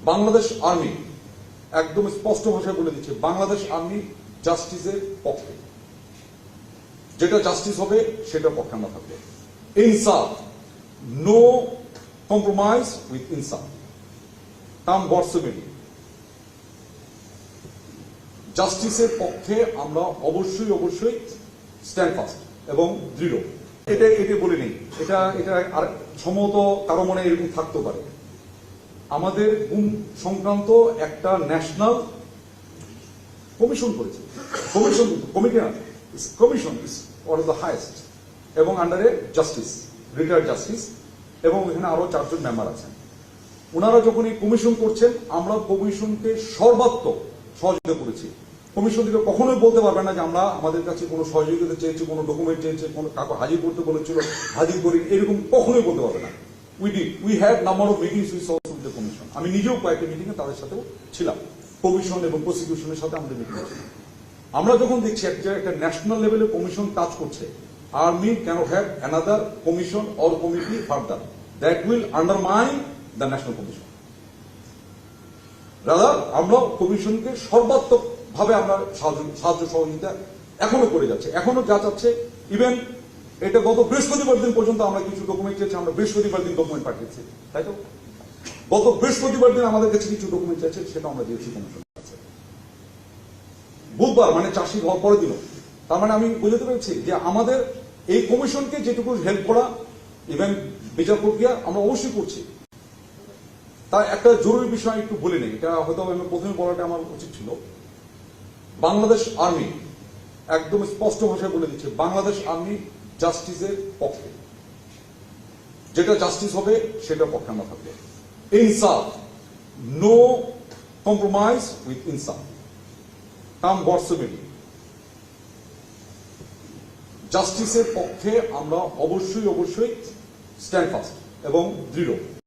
Bangladesh army একদম স্পষ্ট ভাষায় বলে দিচ্ছে, বাংলাদেশ আর্মি জাস্টিসের পক্ষে। যেটা জাস্টিস হবে সেটার পক্ষে আমরা থাকবো। ইনসাফ, নো কম্প্রোমাইজ উইথ ইনসাফ। কাম বর্ষমেলি জাস্টিসের পক্ষে আমরা অবশ্যই অবশ্যই স্ট্যান্ড ফাস্ট এবং দৃঢ়। এটা বলে নেই, এটা আর সম্ভবত কারো মনে এরকম থাকতে পারে। আমাদের গুম সংক্রান্ত একটা ন্যাশনাল কমিশন করেছে, কমিটি না, commission is one of the highest, এবং আন্ডারে জাস্টিস, রিটায়ার্ড জাস্টিস, এবং এখানে আরো 4 জন মেম্বার আছেন। ওনারা যখন এই কমিশন করছেন, আমরা কমিশনকে সর্বাত্মক সহযোগিতা করেছি। কমিশন থেকে কখনোই বলতে পারবে না যে আমরা আমাদের কাছে কোনো সহযোগিতা চেয়েছি, কোনো ডকুমেন্ট চেয়েছে, কোনো কাউকে হাজির করতে বলেছিল, হাজির করি, এরকম কখনোই বলতে পারবে না। We had number of meetings with the commission. আমি নিজেও কয়েকটা মিটিংয়ে তাদের সাথেও ছিলাম, কমিশন এবং প্রসিকিউশনের সাথে আমাদের মিটিং ছিল। আমরা যখন দেখছি একটা ন্যাশনাল লেভেলে কমিশন কাজ করছে, army cannot have another commission or committee further that will undermine the national commission. Rather আমরা কমিশনকে সর্বাত্মক ভাবে আমরা সাহায্য সহযোগিতা এখনো করে যাচ্ছে, এখনো যা চাচ্ছে। ইভেন এটা গত বৃহস্পতিবার দিন পর্যন্ত আমরা কিছু ডকুমেন্ট চেয়েছি, আমরা বৃহস্পতিবার দিন ডকুমেন্ট পাঠিয়েছি, তাই তো? গত বৃহস্পতিবার দিন আমাদের কাছে কিছু ডকুমেন্ট চাইছে, সেটা আমরা দিয়েছি কমিশনের কাছে। বুধবার মানে চাষি হওয়ার পরের দিনও। তার মানে আমি বুঝতে পেরেছি যে আমাদের এই কমিশনকে যেটুকু হেল্প করা, ইভেন বিচার প্রক্রিয়া আমরা অবশ্যই করছি। তাই একটা জরুরি বিষয় একটু বলে নেই, এটা হয়তো আমি প্রথমে বলাটা আমার উচিত ছিল। বাংলাদেশ আর্মি একদম স্পষ্ট ভাষায় বলে দিচ্ছে, বাংলাদেশ আর্মি জাস্টিসের পক্ষে। যেটা জাস্টিস হবে সেটার পক্ষে আমরা থাকবো। ইনসাফ, নো কম্প্রোমাইজ উইথ ইনসাফ। কাম বর্ষমেলি জাস্টিসের পক্ষে আমরা অবশ্যই অবশ্যই স্ট্যান্ড ফাস্ট এবং দৃঢ়।